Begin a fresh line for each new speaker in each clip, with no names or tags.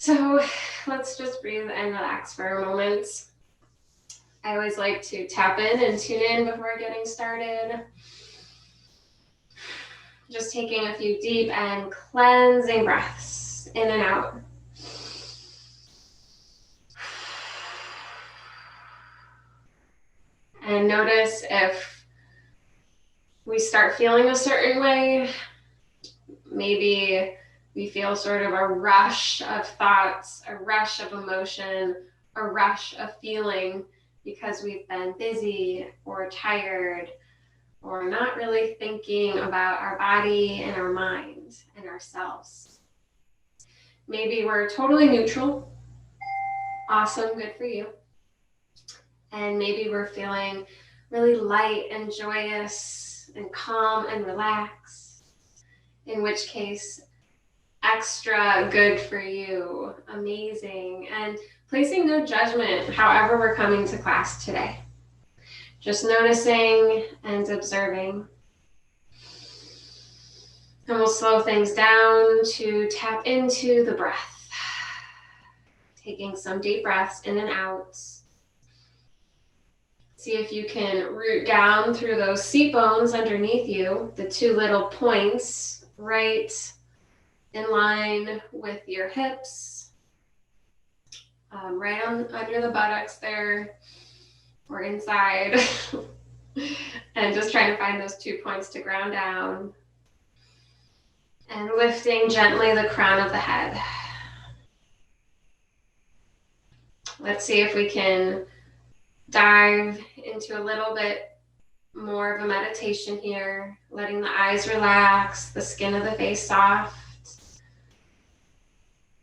So let's just breathe and relax for a moment. I always like to tap in and tune in before getting started. Just taking a few deep and cleansing breaths in and out. And notice if we start feeling a certain way. Maybe we feel sort of a rush of thoughts, a rush of emotion, a rush of feeling because we've been busy or tired or not really thinking about our body and our mind and ourselves. Maybe we're totally neutral. Awesome, good for you. And maybe we're feeling really light and joyous and calm and relaxed, in which case, extra good for you, amazing, and placing no judgment however we're coming to class today. Just noticing and observing. And we'll slow things down to tap into the breath. Taking some deep breaths in and out. See if you can root down through those seat bones underneath you, the two little points right in line with your hips, right under the buttocks there, or inside. And just trying to find those 2 points to ground down. And lifting gently the crown of the head. Let's see if we can dive into a little bit more of a meditation here, letting the eyes relax, the skin of the face soft,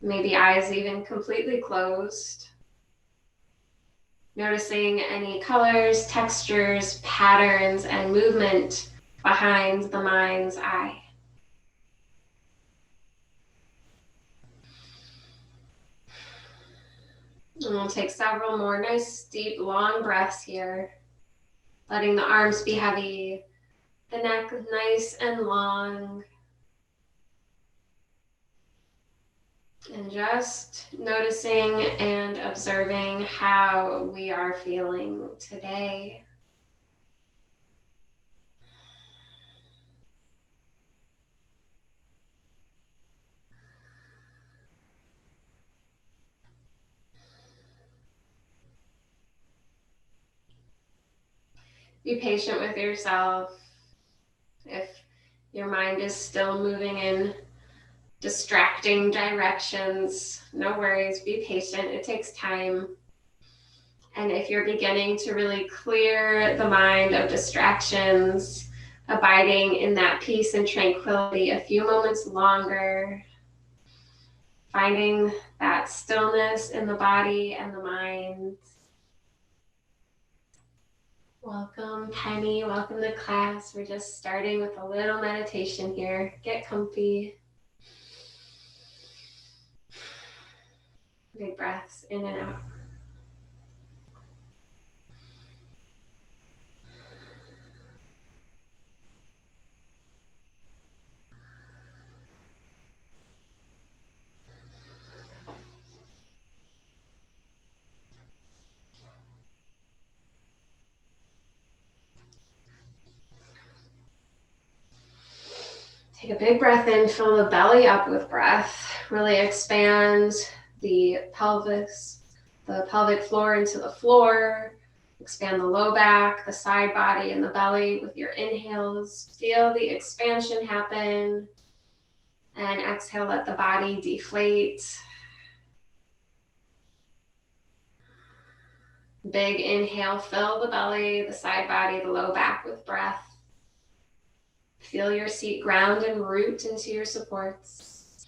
maybe eyes even completely closed. Noticing any colors, textures, patterns, and movement behind the mind's eye. And we'll take several more nice, deep, long breaths here. Letting the arms be heavy, the neck nice and long. And just noticing and observing how we are feeling today. Be patient with yourself. If your mind is still moving in distracting directions, no worries, be patient, it takes time. And if you're beginning to really clear the mind of distractions, abiding in that peace and tranquility a few moments longer, finding that stillness in the body and the mind. Welcome, Penny. Welcome to class. We're just starting with a little meditation here. Get comfy. Big breaths in and out. Take a big breath in, fill the belly up with breath. Really expand the pelvis, the pelvic floor into the floor. Expand the low back, the side body, and the belly with your inhales. Feel the expansion happen. And exhale, let the body deflate. Big inhale, fill the belly, the side body, the low back with breath. Feel your seat ground and root into your supports.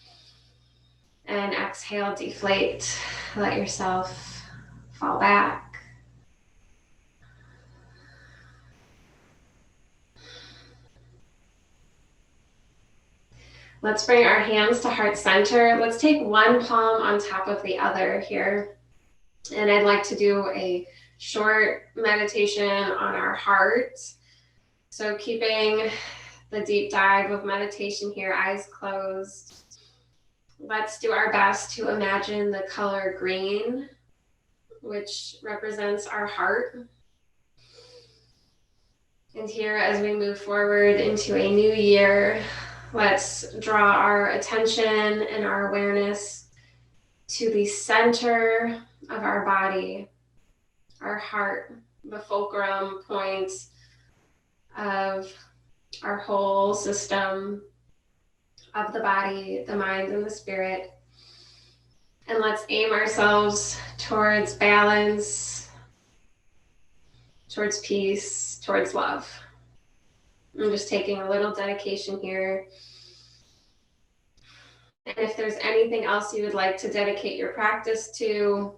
And exhale, deflate. Let yourself fall back. Let's bring our hands to heart center. Let's take one palm on top of the other here. And I'd like to do a short meditation on our heart. So keeping the deep dive of meditation here, eyes closed. Let's do our best to imagine the color green, which represents our heart. And here, as we move forward into a new year, let's draw our attention and our awareness to the center of our body, our heart, the fulcrum point of our whole system of the body, the mind, and the spirit. And let's aim ourselves towards balance, towards peace, towards love. I'm just taking a little dedication here. And if there's anything else you would like to dedicate your practice to,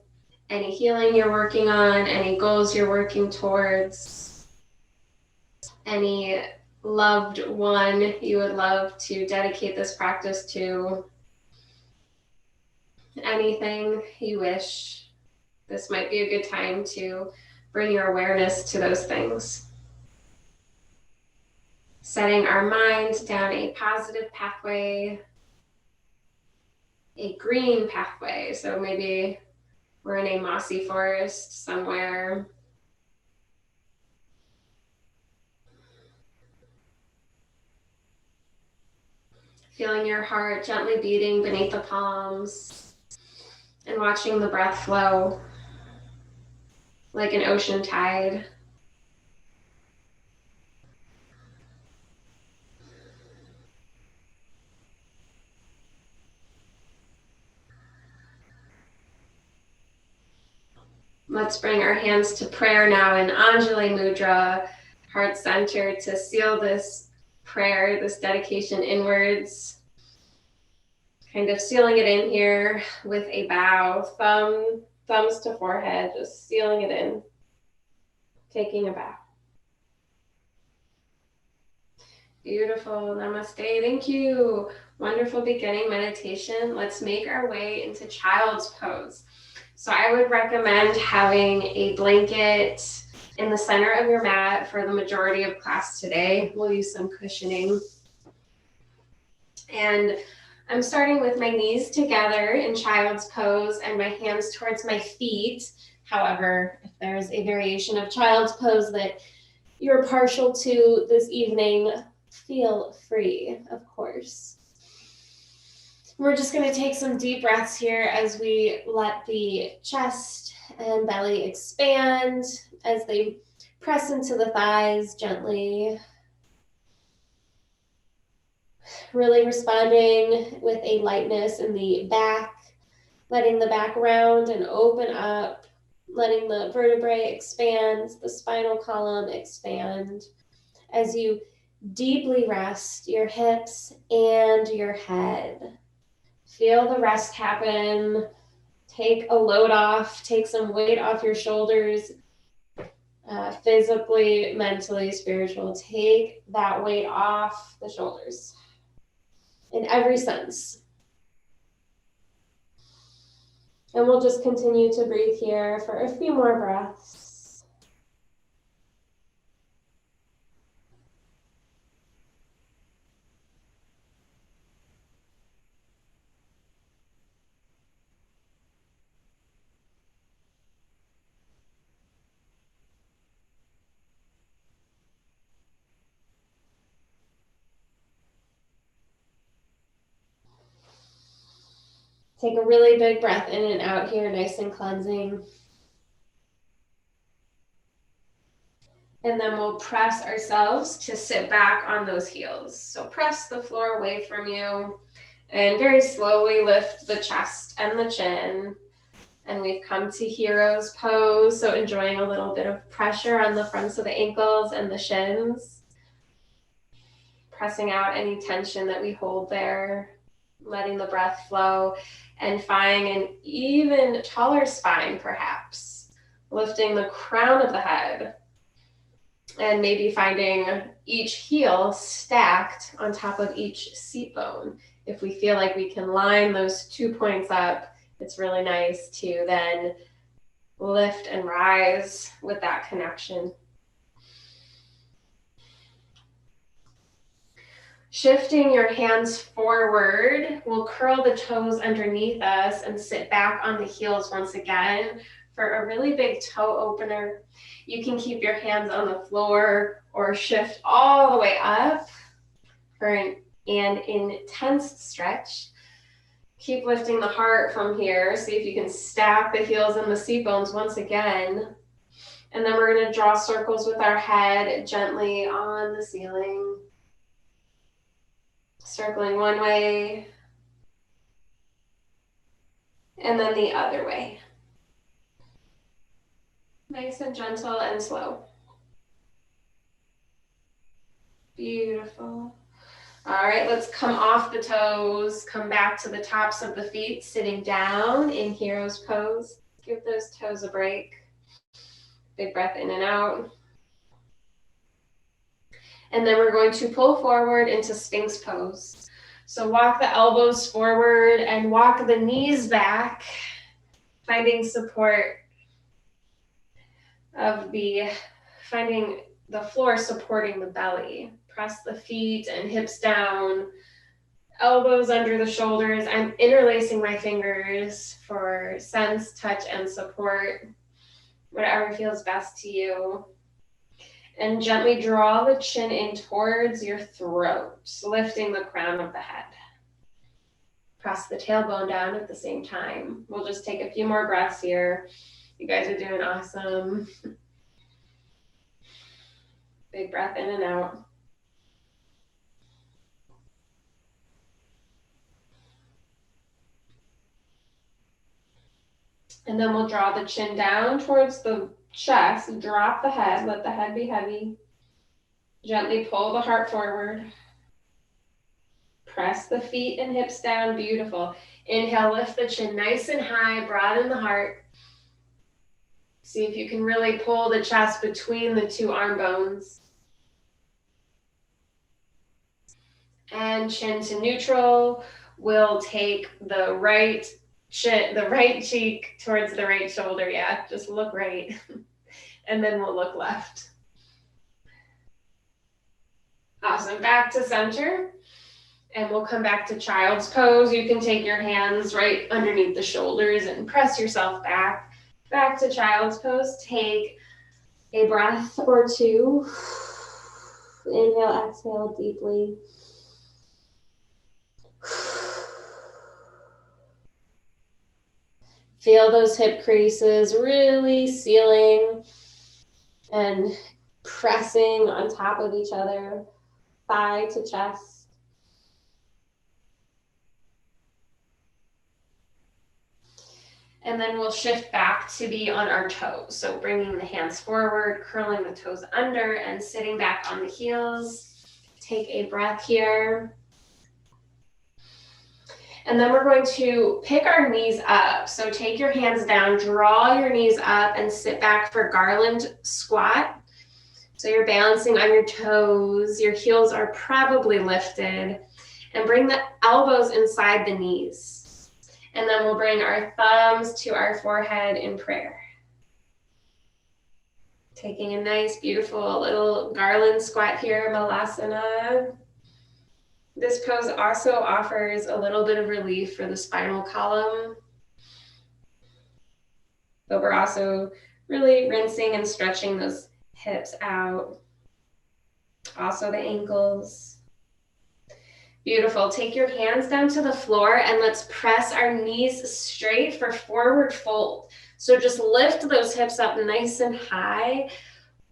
any healing you're working on, any goals you're working towards, any loved one you would love to dedicate this practice to, anything you wish, this might be a good time to bring your awareness to those things. Setting our mind down a positive pathway, a green pathway. So maybe we're in a mossy forest somewhere. Feeling your heart gently beating beneath the palms and watching the breath flow like an ocean tide. Let's bring our hands to prayer now in Anjali Mudra, heart center, to seal this prayer, this dedication inwards. Kind of sealing it in here with a bow, thumbs to forehead, just sealing it in, taking a bow. Beautiful, namaste, thank you. Wonderful beginning meditation. Let's make our way into child's pose. So I would recommend having a blanket in the center of your mat for the majority of class today. We'll use some cushioning. And I'm starting with my knees together in child's pose and my hands towards my feet. However, if there's a variation of child's pose that you're partial to this evening, feel free, of course. We're just going to take some deep breaths here as we let the chest and belly expand as they press into the thighs gently. Really responding with a lightness in the back, letting the back round and open up, letting the vertebrae expand, the spinal column expand as you deeply rest your hips and your head. Feel the rest happen. Take a load off, take some weight off your shoulders, physically, mentally, spiritual. Take that weight off the shoulders in every sense. And we'll just continue to breathe here for a few more breaths. Take a really big breath in and out here, nice and cleansing. And then we'll press ourselves to sit back on those heels. So press the floor away from you and very slowly lift the chest and the chin. And we've come to hero's pose. So enjoying a little bit of pressure on the fronts of the ankles and the shins. Pressing out any tension that we hold there. Letting the breath flow and finding an even taller spine, perhaps. Lifting the crown of the head. And maybe finding each heel stacked on top of each seat bone. If we feel like we can line those 2 points up, it's really nice to then lift and rise with that connection. Shifting your hands forward, we'll curl the toes underneath us and sit back on the heels once again for a really big toe opener. You can keep your hands on the floor or shift all the way up for an intense stretch. Keep lifting the heart from here. See if you can stack the heels and the seat bones once again. And then we're going to draw circles with our head gently on the ceiling. Circling one way, and then the other way. Nice and gentle and slow. Beautiful. All right, let's come off the toes, come back to the tops of the feet, sitting down in Hero's Pose. Give those toes a break. Big breath in and out. And then we're going to pull forward into Sphinx Pose. So walk the elbows forward and walk the knees back, finding support of finding the floor supporting the belly. Press the feet and hips down, elbows under the shoulders. I'm interlacing my fingers for sense, touch, and support, whatever feels best to you. And gently draw the chin in towards your throat, lifting the crown of the head. Press the tailbone down at the same time. We'll just take a few more breaths here. You guys are doing awesome. Big breath in and out. And then we'll draw the chin down towards the chest. Drop the head. Let the head be heavy. Gently pull the heart forward. Press the feet and hips down. Beautiful. Inhale, lift the chin nice and high. Broaden the heart. See if you can really pull the chest between the two arm bones. And chin to neutral. We'll take the right cheek towards the right shoulder. Yeah, just look right. And then we'll look left. Awesome. Back to center. And we'll come back to child's pose. You can take your hands right underneath the shoulders and press yourself back. Back to child's pose. Take a breath or two. Inhale, exhale deeply. Feel those hip creases really sealing and pressing on top of each other, thigh to chest. And then we'll shift back to be on our toes. So bringing the hands forward, curling the toes under, and sitting back on the heels. Take a breath here. And then we're going to pick our knees up. So take your hands down, draw your knees up, and sit back for garland squat. So you're balancing on your toes. Your heels are probably lifted. And bring the elbows inside the knees. And then we'll bring our thumbs to our forehead in prayer. Taking a nice, beautiful little garland squat here, Malasana. This pose also offers a little bit of relief for the spinal column. But we're also really rinsing and stretching those hips out. Also the ankles. Beautiful. Take your hands down to the floor and let's press our knees straight for forward fold. So just lift those hips up nice and high.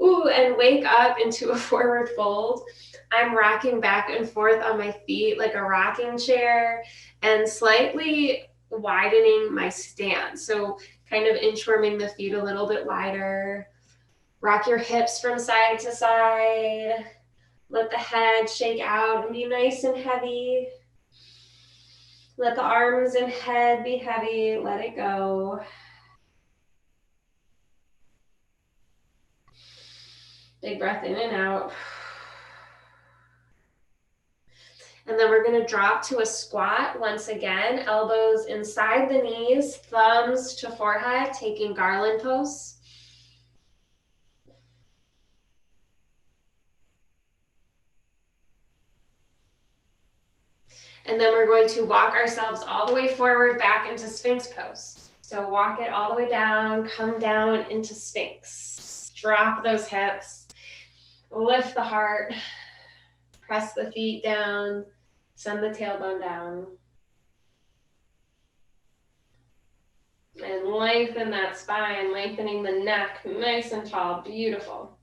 Ooh, and wake up into a forward fold. I'm rocking back and forth on my feet like a rocking chair and slightly widening my stance. So kind of inchworming the feet a little bit wider. Rock your hips from side to side. Let the head shake out and be nice and heavy. Let the arms and head be heavy. Let it go. Big breath in and out. And then we're going to drop to a squat once again. Elbows inside the knees, thumbs to forehead, taking garland pose. And then we're going to walk ourselves all the way forward back into Sphinx Pose. So walk it all the way down, come down into Sphinx. Drop those hips, lift the heart, press the feet down, send the tailbone down. And lengthen that spine, lengthening the neck, nice and tall, beautiful.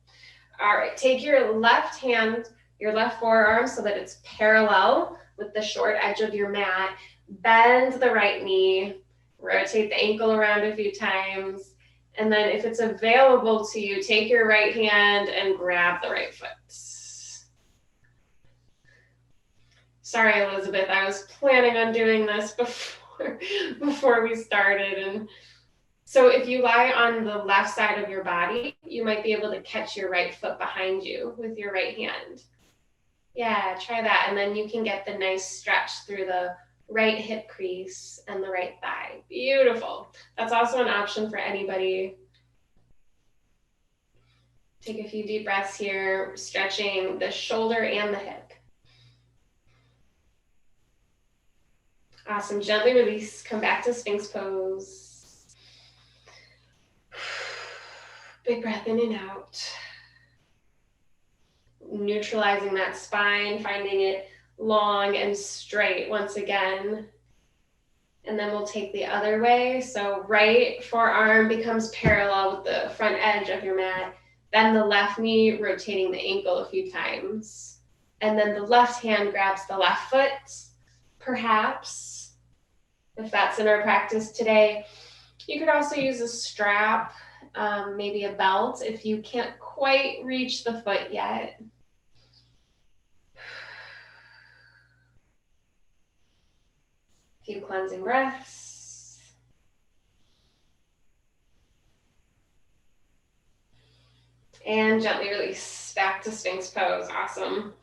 All right, take your left hand, your left forearm so that it's parallel with the short edge of your mat. Bend the right knee, rotate the ankle around a few times, and then if it's available to you, take your right hand and grab the right foot. Sorry, Elizabeth, I was planning on doing this before we started. And so if you lie on the left side of your body, you might be able to catch your right foot behind you with your right hand. Yeah, try that. And then you can get the nice stretch through the right hip crease and the right thigh. Beautiful. That's also an option for anybody. Take a few deep breaths here, stretching the shoulder and the hip. Awesome. Gently release. Come back to Sphinx Pose. Big breath in and out. Neutralizing that spine, finding it long and straight once again. And then we'll take the other way. So right forearm becomes parallel with the front edge of your mat. Then the left knee, rotating the ankle a few times. And then the left hand grabs the left foot, perhaps, if that's in our practice today. You could also use a strap, maybe a belt if you can't quite reach the foot yet. A few cleansing breaths. And gently release back to Sphinx Pose. Awesome.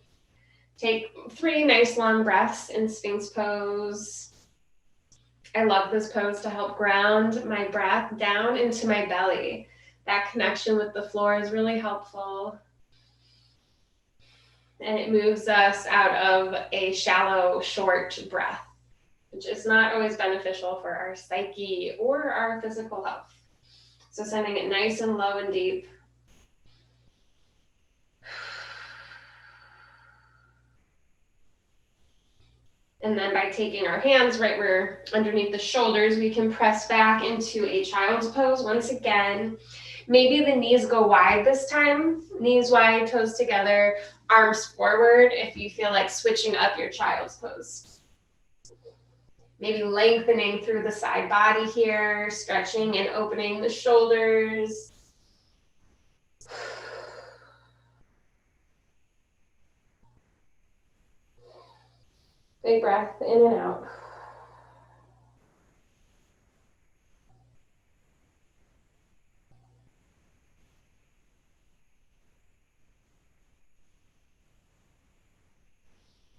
Take 3 nice long breaths in Sphinx Pose. I love this pose to help ground my breath down into my belly. That connection with the floor is really helpful. And it moves us out of a shallow, short breath, which is not always beneficial for our psyche or our physical health. So sending it nice and low and deep. And then by taking our hands right where underneath the shoulders, we can press back into a child's pose once again. Maybe the knees go wide this time. Knees wide, toes together, arms forward if you feel like switching up your child's pose. Maybe lengthening through the side body here, stretching and opening the shoulders. Big breath in and out.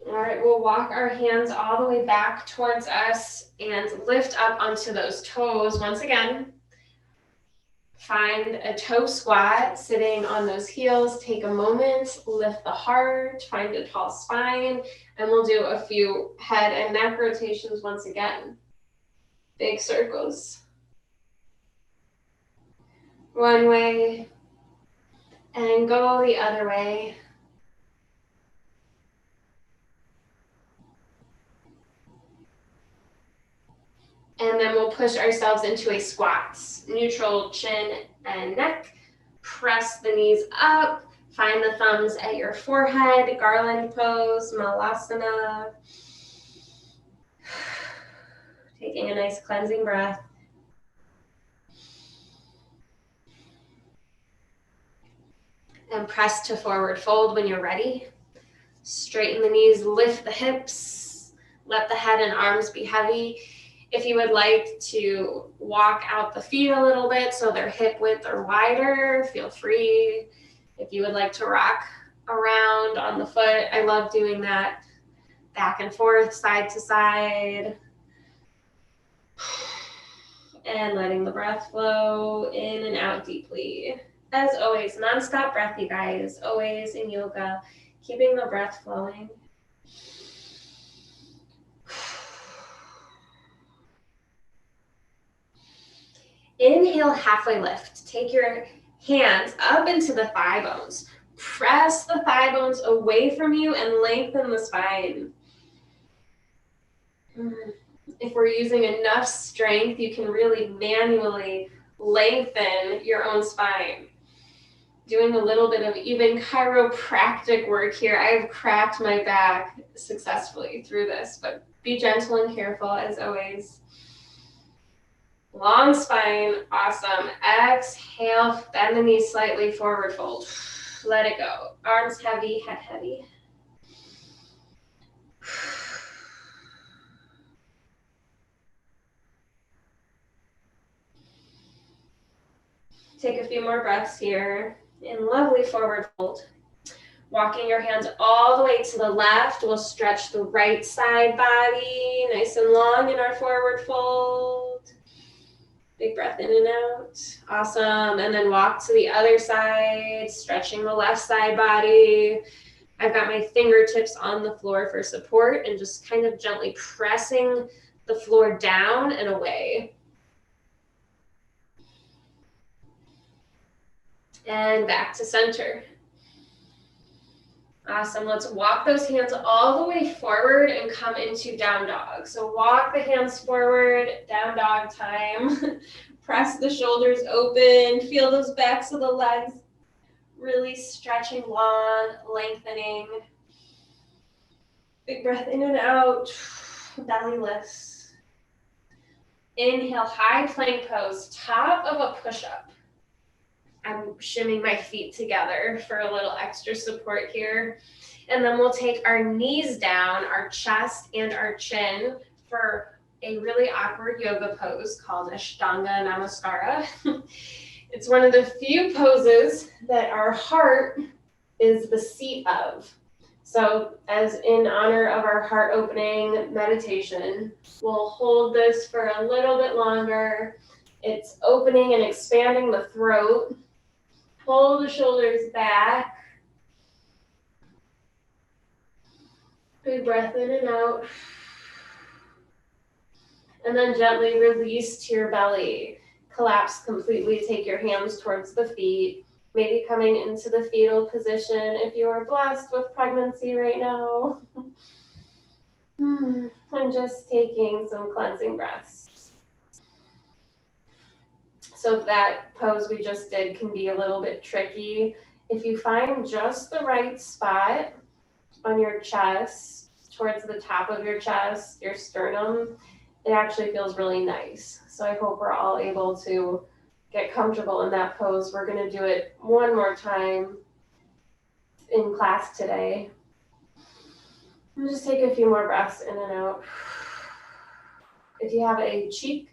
All right, we'll walk our hands all the way back towards us and lift up onto those toes once again. Find a toe squat, sitting on those heels. Take a moment, lift the heart, find a tall spine, and we'll do a few head and neck rotations once again. Big circles. One way, and go the other way. And then we'll push ourselves into a squat. Neutral chin and neck. Press the knees up. Find the thumbs at your forehead. Garland pose, malasana. Taking a nice cleansing breath. And press to forward fold when you're ready. Straighten the knees, lift the hips. Let the head and arms be heavy. If you would like to walk out the feet a little bit so they're hip width or wider, feel free. If you would like to rock around on the foot, I love doing that. Back and forth, side to side. And letting the breath flow in and out deeply. As always, nonstop breath, you guys. Always in yoga, keeping the breath flowing. Inhale, halfway lift. Take your hands up into the thigh bones. Press the thigh bones away from you and lengthen the spine. If we're using enough strength, you can really manually lengthen your own spine. Doing a little bit of even chiropractic work here. I've cracked my back successfully through this, but be gentle and careful as always. Long spine, awesome. Exhale, bend the knees slightly, forward fold. Let it go. Arms heavy, head heavy. Take a few more breaths here. In lovely forward fold. Walking your hands all the way to the left. We'll stretch the right side body nice and long in our forward fold. Big breath in and out. Awesome. And then walk to the other side, stretching the left side body. I've got my fingertips on the floor for support and just kind of gently pressing the floor down and away. And back to center. Awesome. Let's walk those hands all the way forward and come into down dog. So walk the hands forward, down dog time. Press the shoulders open. Feel those backs of the legs really stretching long, lengthening. Big breath in and out. Belly lifts. Inhale, high plank pose, top of a push-up. I'm shimming my feet together for a little extra support here. And then we'll take our knees down, our chest and our chin for a really awkward yoga pose called Ashtanga Namaskara. It's one of the few poses that our heart is the seat of. So as in honor of our heart opening meditation, we'll hold this for a little bit longer. It's opening and expanding the throat. Pull the shoulders back. Big breath in and out. And then gently release to your belly. Collapse completely. Take your hands towards the feet. Maybe coming into the fetal position if you are blessed with pregnancy right now. And just taking some cleansing breaths. So that pose we just did can be a little bit tricky. If you find just the right spot on your chest, towards the top of your chest, your sternum, it actually feels really nice. So I hope we're all able to get comfortable in that pose. We're going to do it one more time in class today. And just take a few more breaths in and out. If you have a cheek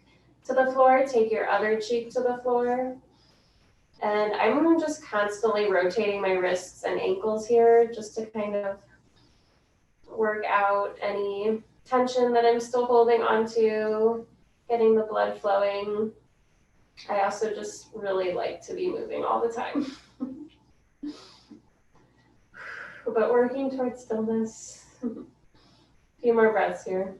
to the floor, take your other cheek to the floor. And I'm just constantly rotating my wrists and ankles here just to kind of work out any tension that I'm still holding onto, getting the blood flowing. I also just really like to be moving all the time. But working towards stillness. A few more breaths here.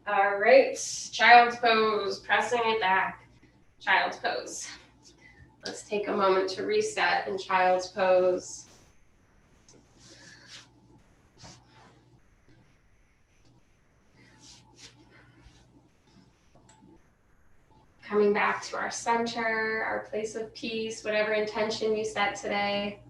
All right, child's pose, pressing it back, child's pose. Let's take a moment to reset in child's pose. Coming back to our center, our place of peace, whatever intention you set today.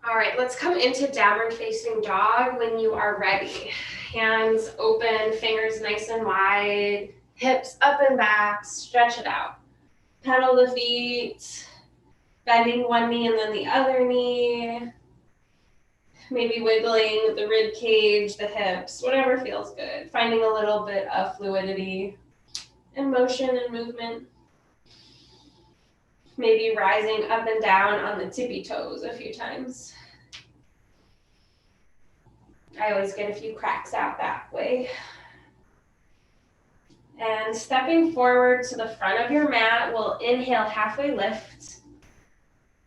All right, let's come into downward facing dog when you are ready. Hands open, fingers nice and wide, hips up and back, stretch it out. Pedal the feet, bending one knee and then the other knee. Maybe wiggling the rib cage, the hips, whatever feels good. Finding a little bit of fluidity and motion and movement. Maybe rising up and down on the tippy toes a few times. I always get a few cracks out that way. And stepping forward to the front of your mat, we'll inhale, halfway lift.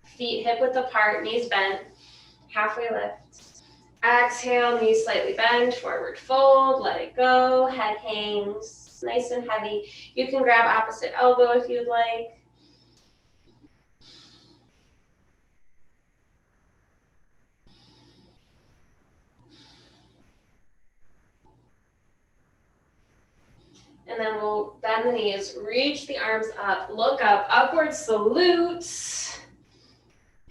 Feet hip width apart, knees bent, halfway lift. Exhale, knees slightly bend, forward fold, let it go, head hangs nice and heavy. You can grab opposite elbow if you'd like. And then we'll bend the knees, reach the arms up, look up, upward salute.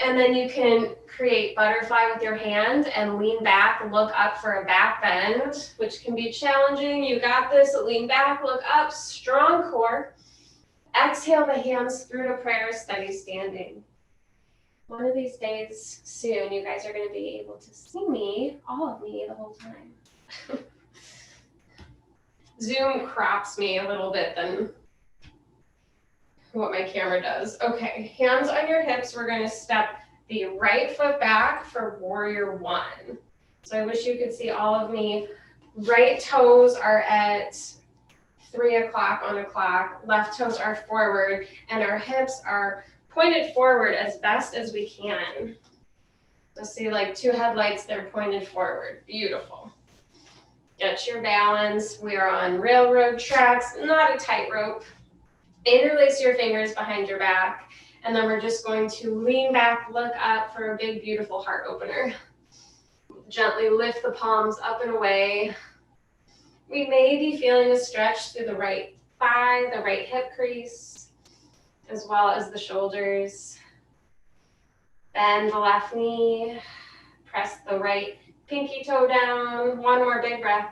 And then you can create butterfly with your hand and lean back, look up for a back bend, which can be challenging. You got this. Lean back, look up, strong core. Exhale the hands through to prayer, steady standing. One of these days soon, you guys are going to be able to see me, all of me, the whole time. Zoom crops me a little bit than what my camera does. Okay, hands on your hips. We're going to step the right foot back for warrior one. So I wish you could see all of me. Right toes are at 3 o'clock on a clock. Left toes are forward, and our hips are pointed forward as best as we can. Let's see, like 2 headlights, they're pointed forward. Beautiful. Get your balance. We are on railroad tracks, not a tightrope. Interlace your fingers behind your back, and then we're just going to lean back, look up for a big, beautiful heart opener. Gently lift the palms up and away. We may be feeling a stretch through the right thigh, the right hip crease, as well as the shoulders. Bend the left knee, press the right pinky toe down. One more big breath.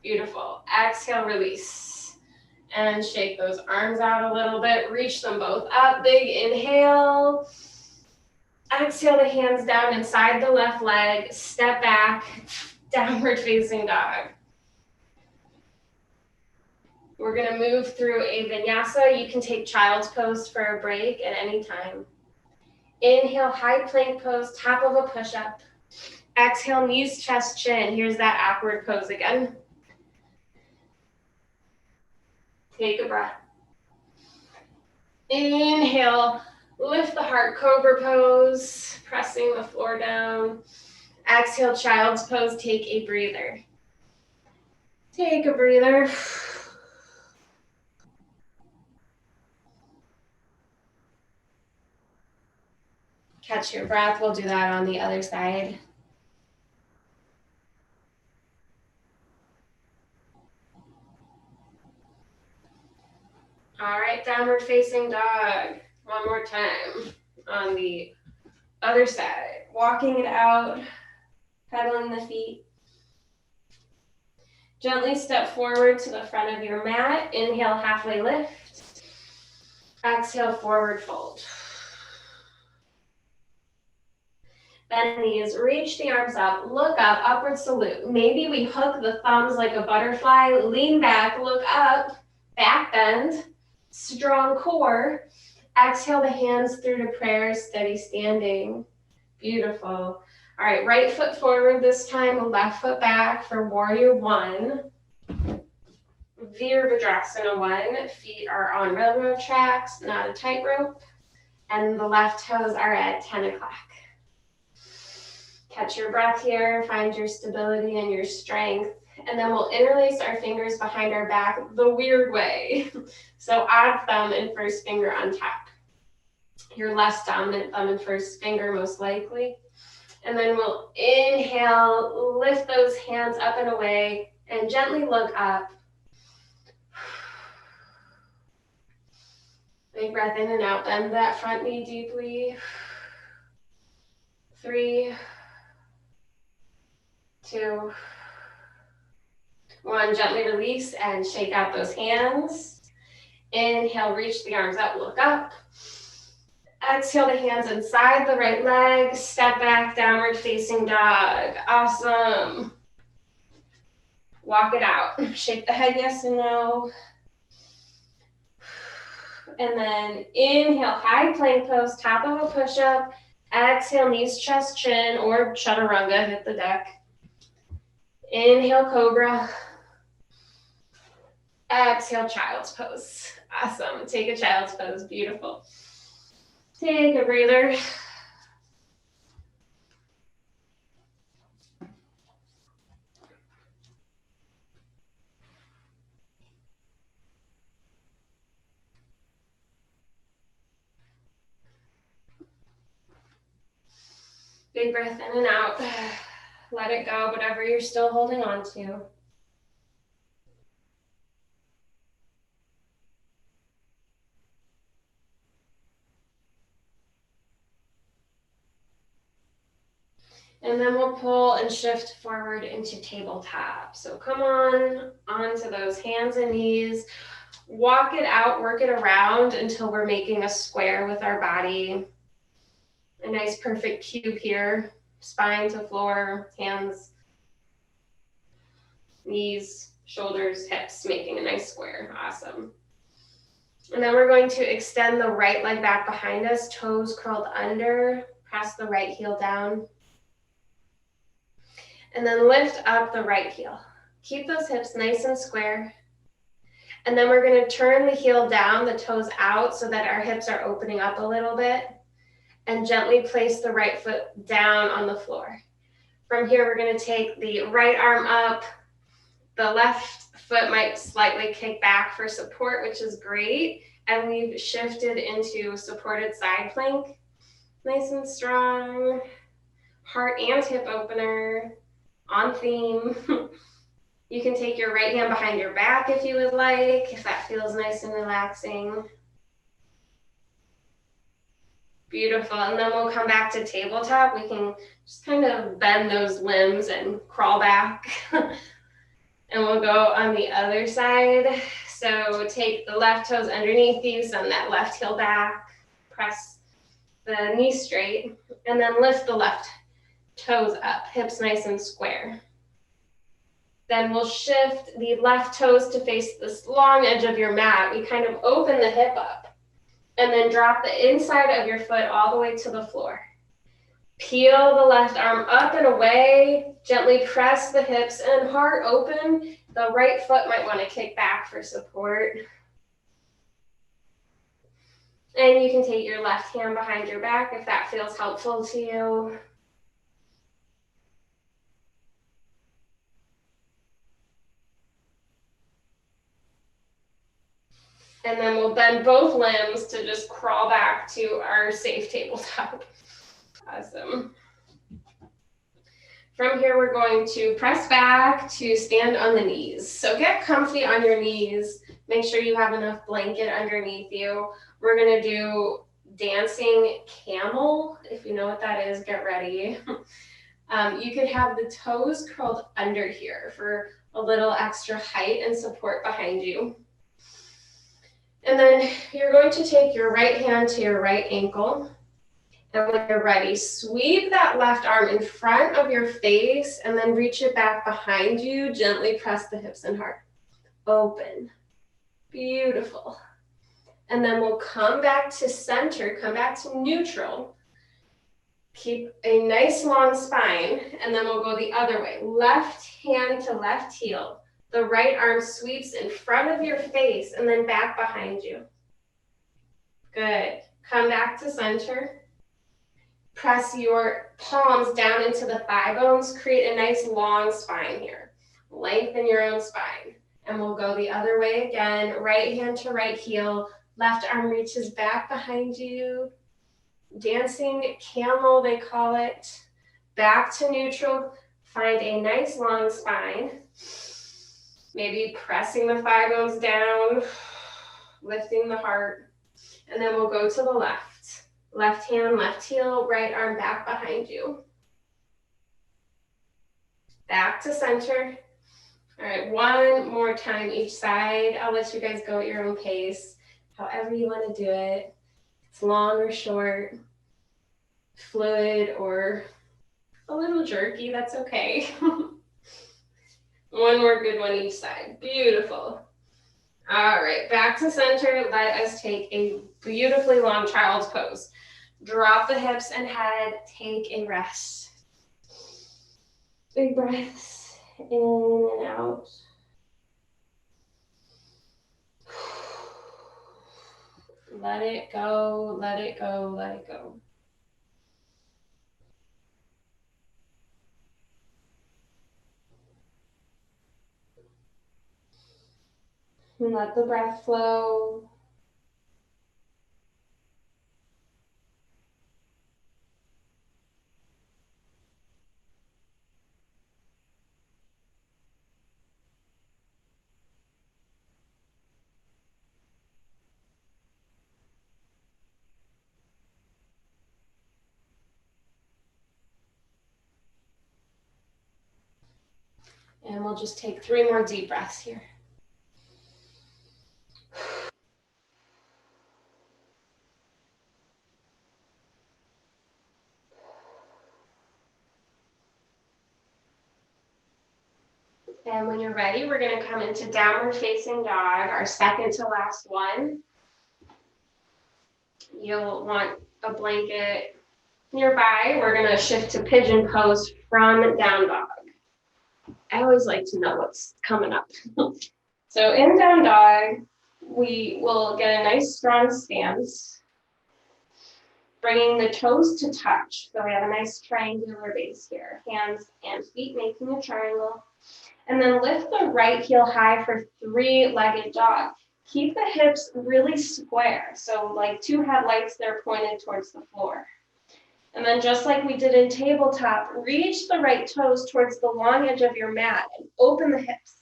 Beautiful. Exhale, release. And shake those arms out a little bit. Reach them both up. Big inhale. Exhale the hands down inside the left leg. Step back. Downward facing dog. We're going to move through a vinyasa. You can take child's pose for a break at any time. Inhale, high plank pose, top of a push-up. Exhale, knees, chest, chin. Here's that awkward pose again. Take a breath. Inhale, lift the heart, cobra pose, pressing the floor down. Exhale, child's pose, take a breather. Take a breather. Catch your breath. We'll do that on the other side. All right, downward facing dog. One more time on the other side. Walking it out, pedaling the feet. Gently step forward to the front of your mat. Inhale, halfway lift. Exhale, forward fold. Bend the knees, reach the arms up, look up, upward salute. Maybe we hook the thumbs like a butterfly, lean back, look up, back bend, strong core. Exhale the hands through to prayer, steady standing. Beautiful. All right, right foot forward this time, left foot back for warrior one. Virabhadrasana one. Feet are on railroad tracks, not a tightrope. And the left toes are at 10 o'clock. Catch your breath here, find your stability and your strength, and then we'll interlace our fingers behind our back the weird way. So odd thumb and first finger on top. Your less dominant thumb and first finger most likely. And then we'll inhale, lift those hands up and away, and gently look up. Big breath in and out, bend that front knee deeply. 3, 2, 1, gently release and shake out those hands. Inhale, reach the arms up, look up. Exhale the hands inside the right leg, step back, downward facing dog. Awesome. Walk it out. Shake the head yes and no. And then inhale, high plank pose, top of a push-up. Exhale, knees, chest, chin, or chaturanga, hit the deck. Inhale, cobra. Exhale, child's pose. Awesome. Take a child's pose. Beautiful. Take a breather. Big breath in and out. Let it go, whatever you're still holding on to. And then we'll pull and shift forward into tabletop. So come on, onto those hands and knees. Walk it out, work it around until we're making a square with our body. A nice perfect cube here. Spine to floor, hands, knees, shoulders, hips, making a nice square. Awesome. And then we're going to extend the right leg back behind us, toes curled under, press the right heel down. And then lift up the right heel. Keep those hips nice and square. And then we're going to turn the heel down, the toes out, so that our hips are opening up a little bit. And gently place the right foot down on the floor. From here, we're going to take the right arm up. The left foot might slightly kick back for support, which is great. And we've shifted into supported side plank. Nice and strong. Heart and hip opener. On theme. You can take your right hand behind your back if you would like, if that feels nice and relaxing. Beautiful. And then we'll come back to tabletop. We can just kind of bend those limbs and crawl back. And we'll go on the other side. So take the left toes underneath you, send that left heel back, press the knee straight, and then lift the left toes up, hips nice and square. Then we'll shift the left toes to face this long edge of your mat. We kind of open the hip up and then drop the inside of your foot all the way to the floor. Peel the left arm up and away, gently press the hips and heart open. The right foot might want to kick back for support. And you can take your left hand behind your back if that feels helpful to you. And then we'll bend both limbs to just crawl back to our safe tabletop. Awesome. From here, we're going to press back to stand on the knees. So get comfy on your knees. Make sure you have enough blanket underneath you. We're gonna do dancing camel. If you know what that is, get ready. You could have the toes curled under here for a little extra height and support behind you. And then you're going to take your right hand to your right ankle. And when you're ready, sweep that left arm in front of your face and then reach it back behind you. Gently press the hips and heart. Open. Beautiful. And then we'll come back to center, come back to neutral. Keep a nice long spine, and then we'll go the other way. Left hand to left heel. The right arm sweeps in front of your face and then back behind you. Good. Come back to center. Press your palms down into the thigh bones. Create a nice long spine here. Lengthen your own spine. And we'll go the other way again. Right hand to right heel. Left arm reaches back behind you. Dancing camel, they call it. Back to neutral. Find a nice long spine. Maybe pressing the thigh bones down, lifting the heart. And then we'll go to the left. Left hand, left heel, right arm back behind you. Back to center. All right, one more time each side. I'll let you guys go at your own pace, however you want to do it. It's long or short, fluid or a little jerky, that's okay. One more good one each side. Beautiful. All right, back to center. Let us take a beautifully long child's pose. Drop the hips and head. Take a rest. Big breaths. In and out. Let it go, let it go, let it go. And let the breath flow. And we'll just take 3 more deep breaths here. And when you're ready, we're going to come into downward facing dog, our second to last one. You'll want a blanket nearby. We're going to shift to pigeon pose from down dog. I always like to know what's coming up. So in down dog, we will get a nice strong stance, bringing the toes to touch. So we have a nice triangular base here, hands and feet making a triangle. And then lift the right heel high for 3-legged dog. Keep the hips really square. So like 2 headlights, they're pointed towards the floor. And then just like we did in tabletop, reach the right toes towards the long edge of your mat and open the hips.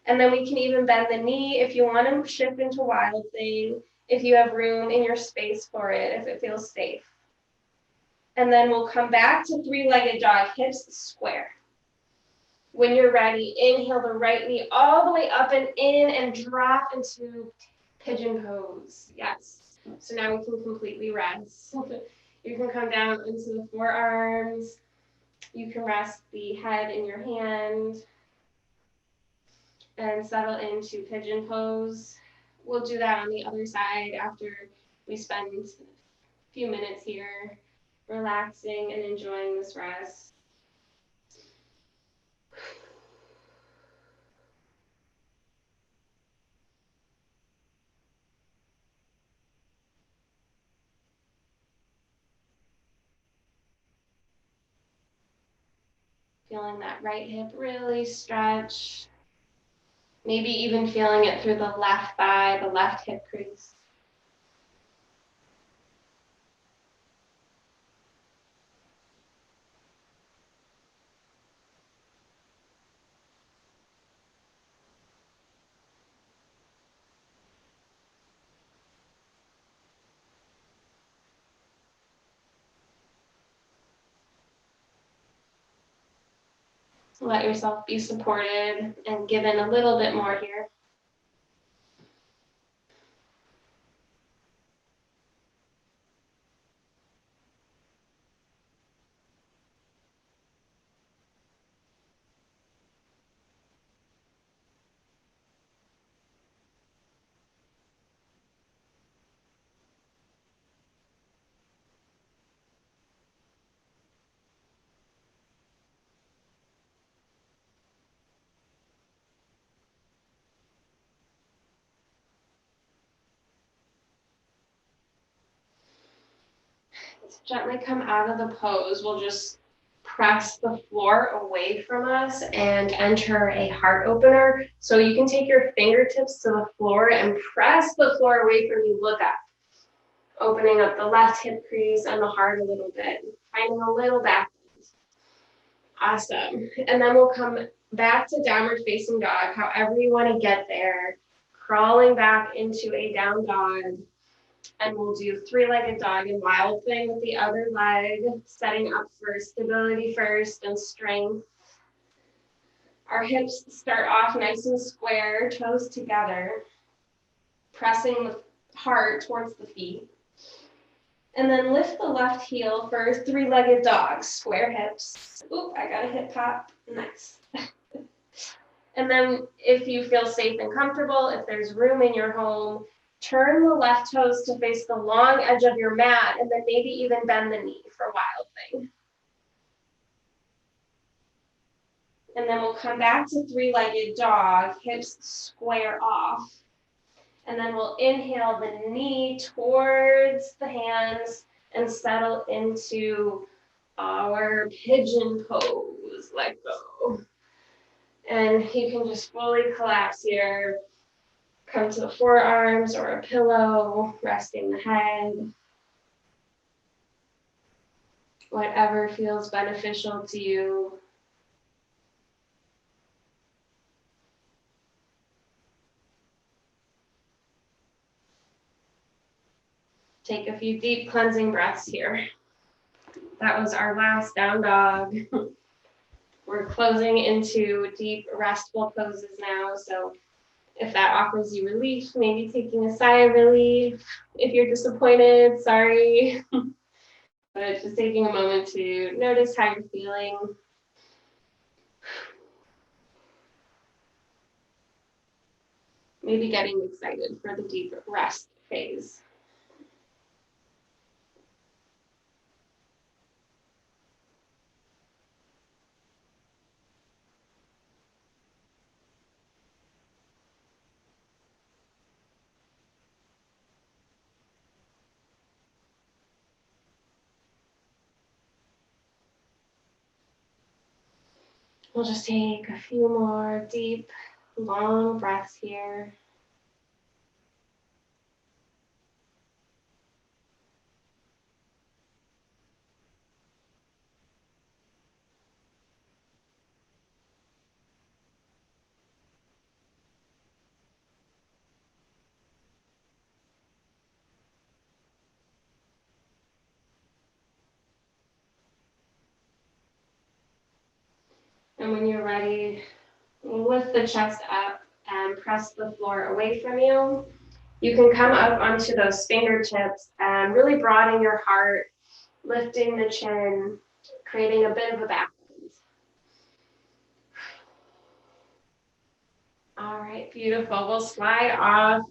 And then we can even bend the knee if you want to shift into wild thing, if you have room in your space for it, if it feels safe. And then we'll come back to 3-legged dog, hips square. When you're ready, inhale the right knee all the way up and in and drop into pigeon pose. Yes. So now we can completely rest. You can come down into the forearms. You can rest the head in your hand and settle into pigeon pose. We'll do that on the other side after we spend a few minutes here relaxing and enjoying this rest. Feeling that right hip really stretch. Maybe even feeling it through the left thigh, the left hip crease. Let yourself be supported and given a little bit more here. To gently come out of the pose, we'll just press the floor away from us and enter a heart opener. So you can take your fingertips to the floor and press the floor away from you. Look up, opening up the left hip crease and the heart a little bit, finding a little back. Awesome. And then we'll come back to downward facing dog, however you want to get there, crawling back into a down dog. And we'll do 3-legged dog and wild thing with the other leg, setting up for stability first and strength. Our hips start off nice and square, toes together, pressing the heart towards the feet. And then lift the left heel for 3-legged dog, square hips. Oop, I got a hip pop. Nice. And then if you feel safe and comfortable, if there's room in your home, turn the left toes to face the long edge of your mat and then maybe even bend the knee for wild thing. And then we'll come back to three-legged dog, hips square off. And then we'll inhale the knee towards the hands and settle into our pigeon pose. Let go. And you can just fully collapse here. Come to the forearms or a pillow, resting the head. Whatever feels beneficial to you. Take a few deep cleansing breaths here. That was our last down dog. We're closing into deep restful poses now. So if that offers you relief, maybe taking a sigh of relief. If you're disappointed, sorry. But just taking a moment to notice how you're feeling. Maybe getting excited for the deep rest phase. We'll just take a few more deep, long breaths here. And when you're ready, lift the chest up and press the floor away from you. You can come up onto those fingertips and really broaden your heart, lifting the chin, creating a bit of a back bend. All right, beautiful. We'll slide off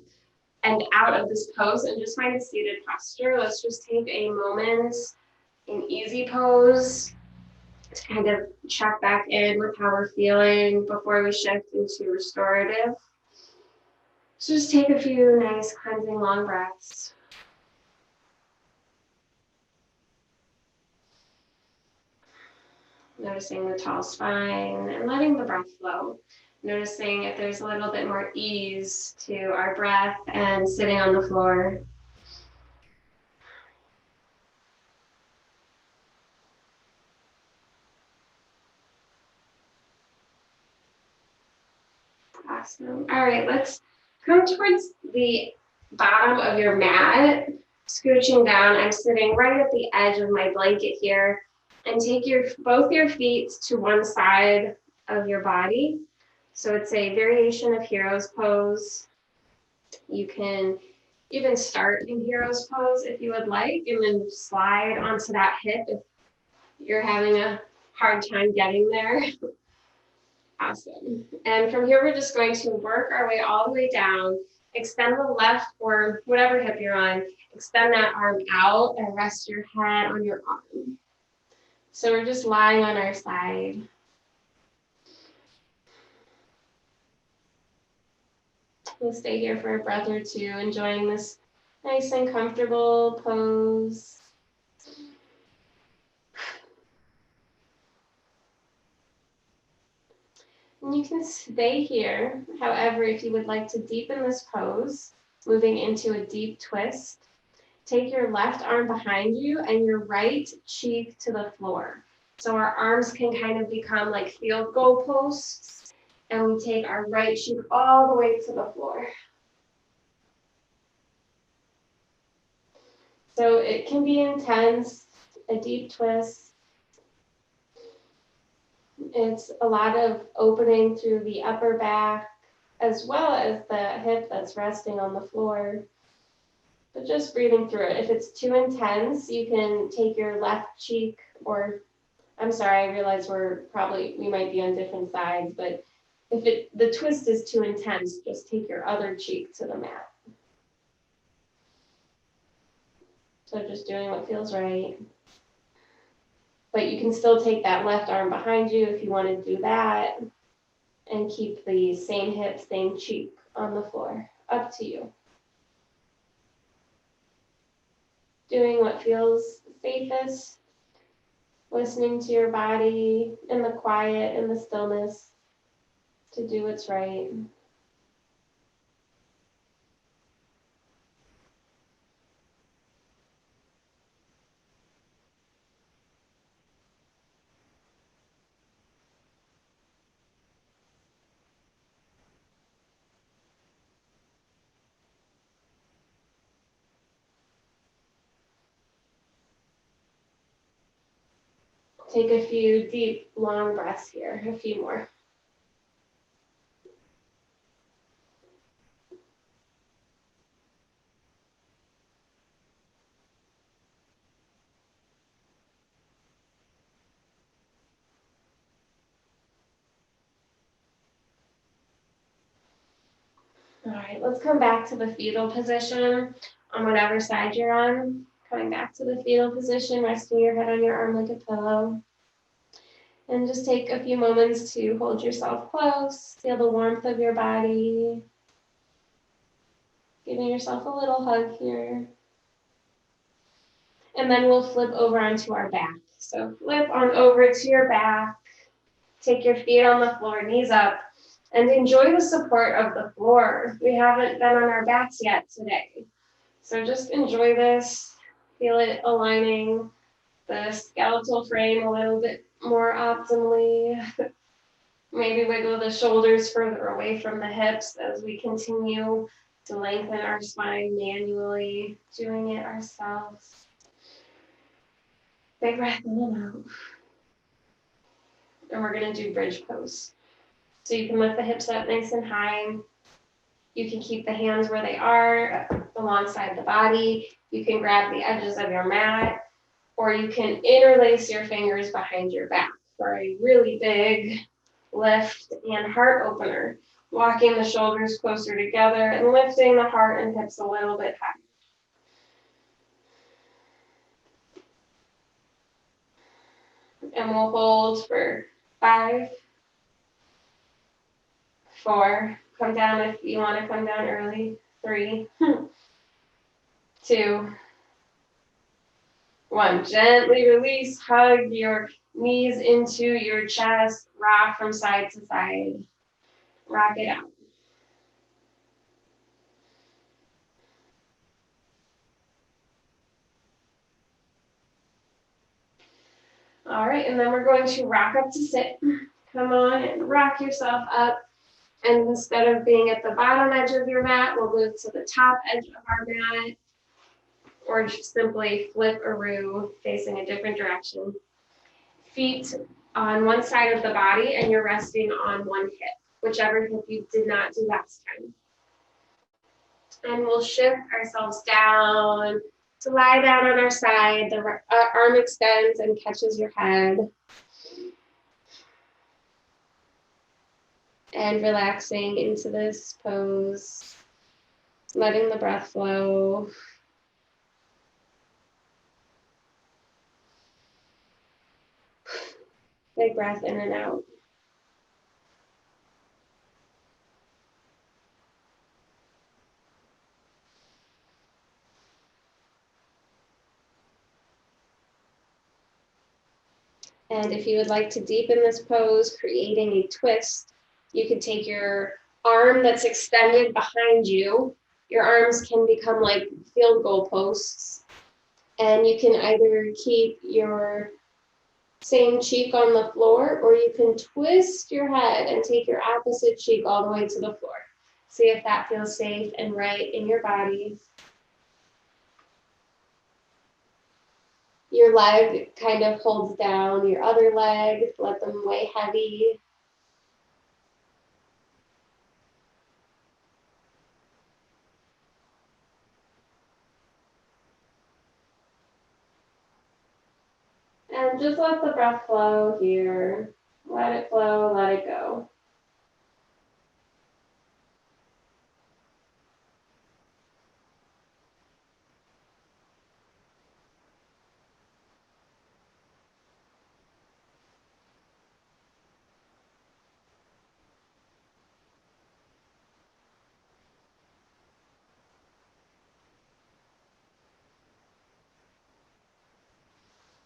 and out of this pose and just find a seated posture. Let's just take a moment in easy pose to kind of check back in with how we're feeling before we shift into restorative. So just take a few nice cleansing long breaths. Noticing the tall spine and letting the breath flow. Noticing if there's a little bit more ease to our breath and sitting on the floor. Awesome. All right, let's come towards the bottom of your mat, scooching down. I'm sitting right at the edge of my blanket here, and take both your feet to one side of your body. So it's a variation of hero's pose. You can even start in hero's pose if you would like, and then slide onto that hip if you're having a hard time getting there. Awesome. And from here, we're just going to work our way all the way down. Extend the left or whatever hip you're on. Extend that arm out and rest your head on your arm. So we're just lying on our side. We'll stay here for a breath or two, enjoying this nice and comfortable pose. And you can stay here. However, if you would like to deepen this pose, moving into a deep twist, take your left arm behind you and your right cheek to the floor. So our arms can kind of become like field goal posts, and we take our right cheek all the way to the floor. So it can be intense, a deep twist. It's a lot of opening through the upper back, as well as the hip that's resting on the floor. But just breathing through it. If it's too intense, you can take your left cheek, or, I'm sorry, I realize we might be on different sides, but if the twist is too intense, just take your other cheek to the mat. So just doing what feels right. But you can still take that left arm behind you if you want to do that, and keep the same hip, same cheek on the floor. Up to you. Doing what feels safest, listening to your body in the quiet, in the stillness, to do what's right. Take a few deep, long breaths here, a few more. All right, let's come back to the fetal position on whatever side you're on. Coming back to the fetal position, resting your head on your arm like a pillow. And just take a few moments to hold yourself close, feel the warmth of your body. Giving yourself a little hug here. And then we'll flip over onto our back. So flip on over to your back. Take your feet on the floor, knees up, and enjoy the support of the floor. We haven't been on our backs yet today. So just enjoy this. Feel it aligning the skeletal frame a little bit more optimally. Maybe wiggle the shoulders further away from the hips as we continue to lengthen our spine manually, doing it ourselves. Big breath in and out. And we're going to do bridge pose. So you can lift the hips up nice and high. You can keep the hands where they are alongside the body. You can grab the edges of your mat, or you can interlace your fingers behind your back for a really big lift and heart opener. Walking the shoulders closer together and lifting the heart and hips a little bit higher. And we'll hold for 5, 4, come down if you want to come down early, 3, 2, 1. Gently release, hug your knees into your chest, rock from side to side, rock it out. All right, and then we're going to rock up to sit. Come on and rock yourself up. And instead of being at the bottom edge of your mat, we'll move to the top edge of our mat, or just simply flip a facing a different direction. Feet on one side of the body, and you're resting on one hip, whichever hip you did not do last time. And we'll shift ourselves down to lie down on our side. The arm extends and catches your head. And relaxing into this pose, letting the breath flow. Big breath in and out. And if you would like to deepen this pose, creating a twist, you could take your arm that's extended behind you. Your arms can become like field goal posts. And you can either keep your same cheek on the floor, or you can twist your head and take your opposite cheek all the way to the floor. See if that feels safe and right in your body. Your leg kind of holds down your other leg, let them weigh heavy. And just let the breath flow here. Let it flow, let it go.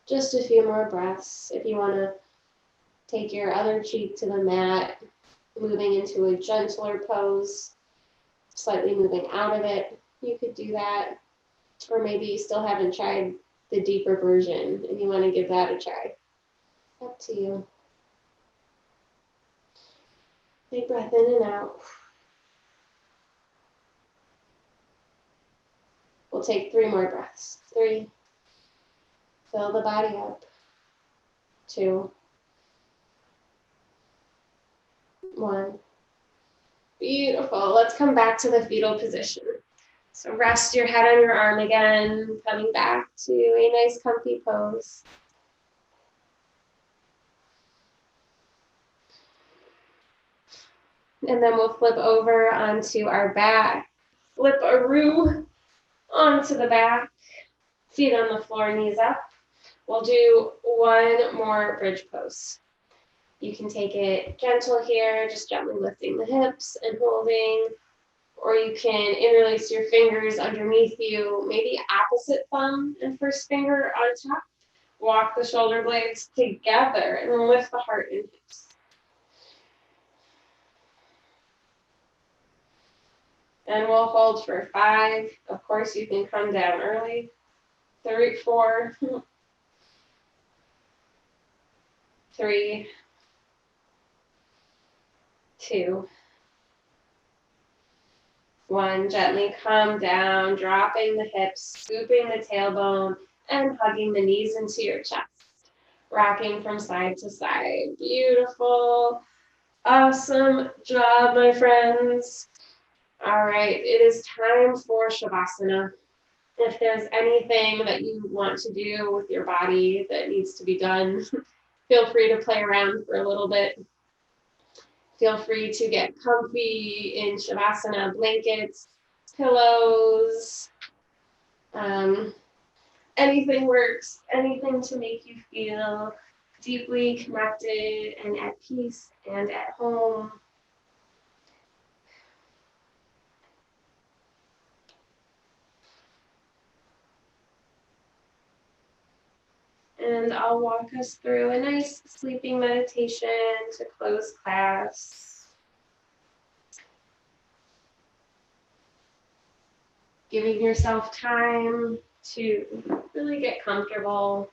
Just a few more breaths. If you want to take your other cheek to the mat, moving into a gentler pose, slightly moving out of it, you could do that. Or maybe you still haven't tried the deeper version and you want to give that a try. Up to you. Big breath in and out. We'll take 3 more breaths. 3. Fill the body up. 2. 1. Beautiful. Let's come back to the fetal position. So rest your head on your arm again, coming back to a nice comfy pose. And then we'll flip over onto our back. Flip a roux onto the back. Feet on the floor, knees up. We'll do 1 more bridge pose. You can take it gentle here, just gently lifting the hips and holding. Or you can interlace your fingers underneath you, maybe opposite thumb and first finger on top. Walk the shoulder blades together and then lift the heart and hips. And we'll hold for 5. Of course, you can come down early. 3, 4, 3, 2, 1. Gently come down, dropping the hips, scooping the tailbone, and hugging the knees into your chest. Rocking from side to side. Beautiful. Awesome job, my friends. All right, it is time for Shavasana. If there's anything that you want to do with your body that needs to be done, feel free to play around for a little bit. Feel free to get comfy in Shavasana, blankets, pillows, anything works, anything to make you feel deeply connected and at peace and at home. And I'll walk us through a nice sleeping meditation to close class. Giving yourself time to really get comfortable.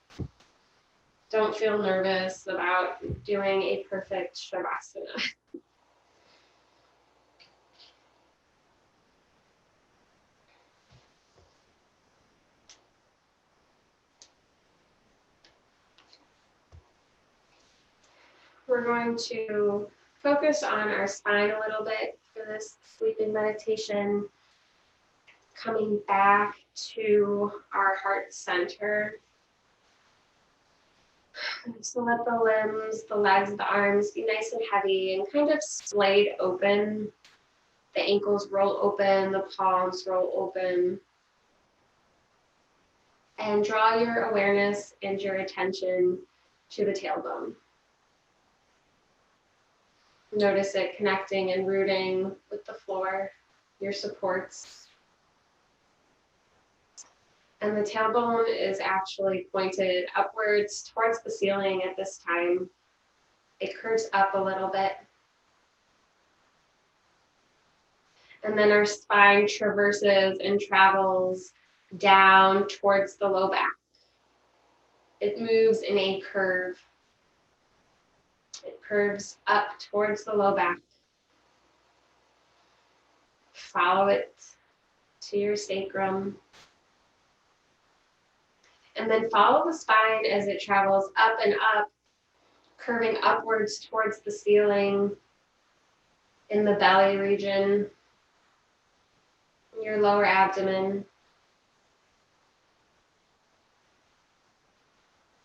Don't feel nervous about doing a perfect Shavasana. We're going to focus on our spine a little bit for this sleeping meditation, coming back to our heart center. So let the limbs, the legs, the arms be nice and heavy and kind of splayed open. The ankles roll open, the palms roll open. And draw your awareness and your attention to the tailbone. Notice it connecting and rooting with the floor, your supports. And the tailbone is actually pointed upwards towards the ceiling at this time. It curves up a little bit. And then our spine traverses and travels down towards the low back. It moves in a curve. It curves up towards the low back. Follow it to your sacrum. And then follow the spine as it travels up and up, curving upwards towards the ceiling in the belly region, your lower abdomen.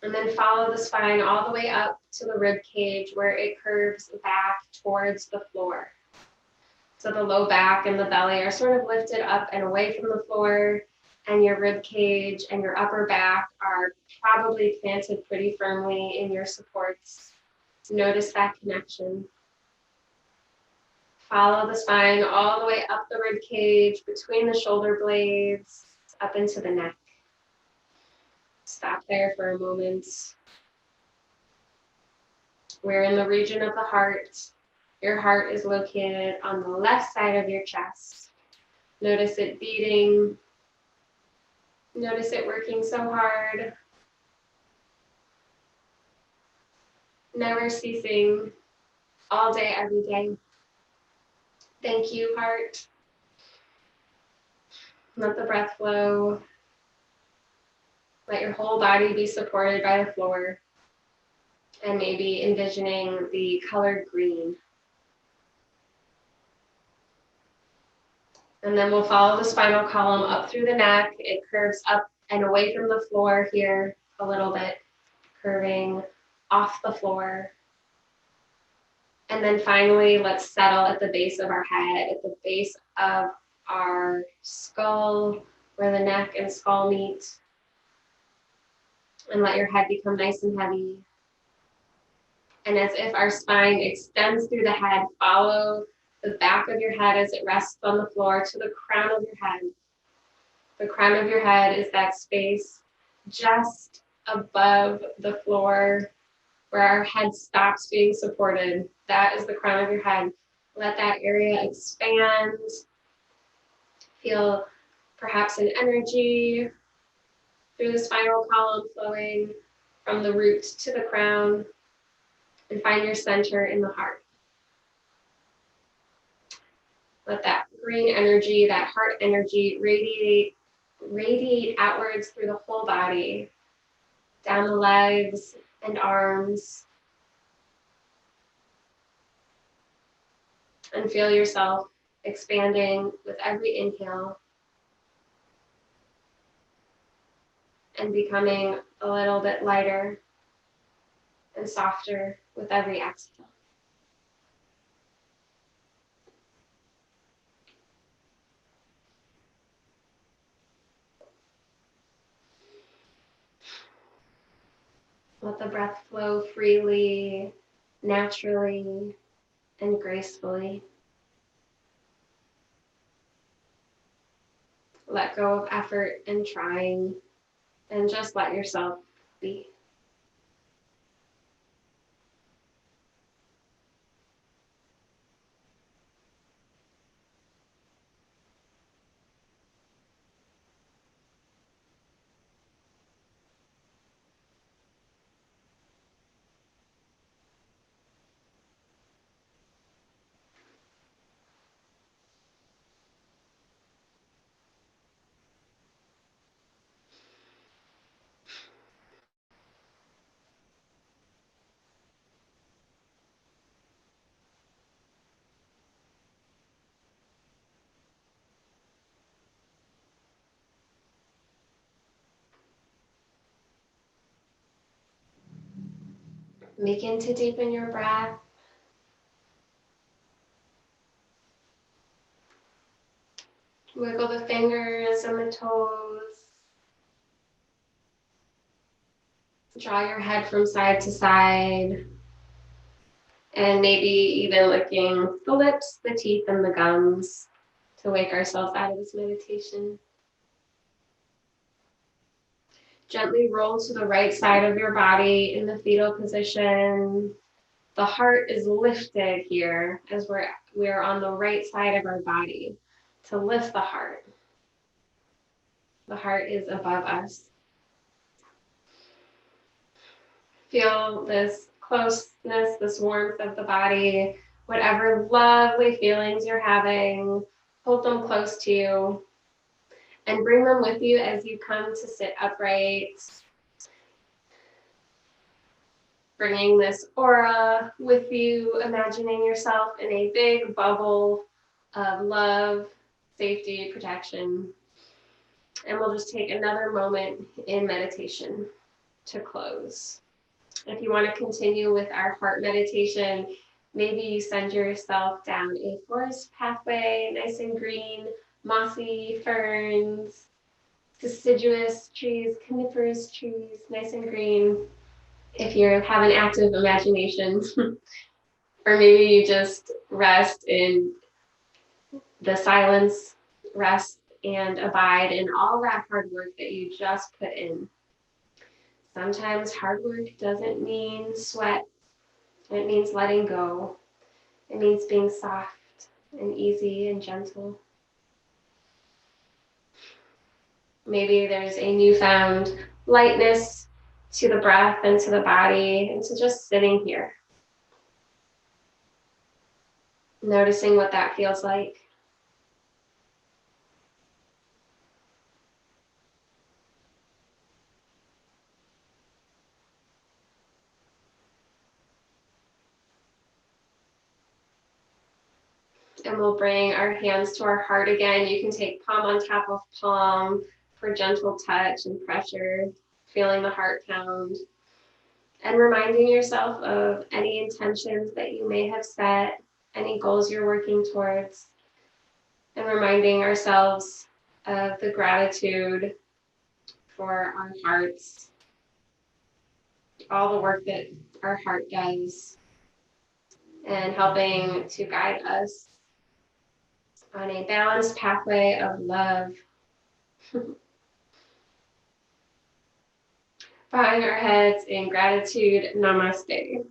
And then follow the spine all the way up to the rib cage where it curves back towards the floor. So the low back and the belly are sort of lifted up and away from the floor, and your rib cage and your upper back are probably planted pretty firmly in your supports. Notice that connection. Follow the spine all the way up the rib cage, between the shoulder blades, up into the neck. stop there for a moment. We're in the region of the heart. Your heart is located on the left side of your chest. Notice it beating. Notice it working so hard. Never ceasing, all day, every day. Thank you, heart. Let the breath flow. Let your whole body be supported by the floor. And maybe envisioning the color green. And then we'll follow the spinal column up through the neck. It curves up and away from the floor here a little bit, curving off the floor. And then finally, let's settle at the base of our head, at the base of our skull, where the neck and skull meet. And let your head become nice and heavy. And as if our spine extends through the head, follow the back of your head as it rests on the floor to the crown of your head. The crown of your head is that space just above the floor where our head stops being supported. That is the crown of your head. Let that area expand. Feel perhaps an energy through the spinal column flowing from the root to the crown, and find your center in the heart. Let that green energy, that heart energy radiate outwards through the whole body, down the legs and arms. And feel yourself expanding with every inhale and becoming a little bit lighter and softer with every exhale. Let the breath flow freely, naturally, and gracefully. Let go of effort and trying, and just let yourself be. Begin to deepen your breath. Wiggle the fingers and the toes. Draw your head from side to side. And maybe even licking the lips, the teeth, and the gums to wake ourselves out of this meditation. Gently roll to the right side of your body in the fetal position. The heart is lifted here as we're on the right side of our body to lift the heart. The heart is above us. Feel this closeness, this warmth of the body, whatever lovely feelings you're having, hold them close to you and bring them with you as you come to sit upright. Bringing this aura with you, imagining yourself in a big bubble of love, safety, protection. And we'll just take another moment in meditation to close. If you want to continue with our heart meditation, maybe you send yourself down a forest pathway, nice and green, mossy ferns, deciduous trees, coniferous trees, nice and green. If you have an active imagination, or maybe you just rest in the silence, rest and abide in all that hard work that you just put in. Sometimes hard work doesn't mean sweat. It means letting go. It means being soft and easy and gentle. Maybe there's a newfound lightness to the breath and to the body and to just sitting here. Noticing what that feels like. And we'll bring our hands to our heart again. You can take palm on top of palm for gentle touch and pressure, feeling the heart pound. And reminding yourself of any intentions that you may have set, any goals you're working towards. And reminding ourselves of the gratitude for our hearts, all the work that our heart does, and helping to guide us on a balanced pathway of love. Bowing our heads in gratitude, namaste.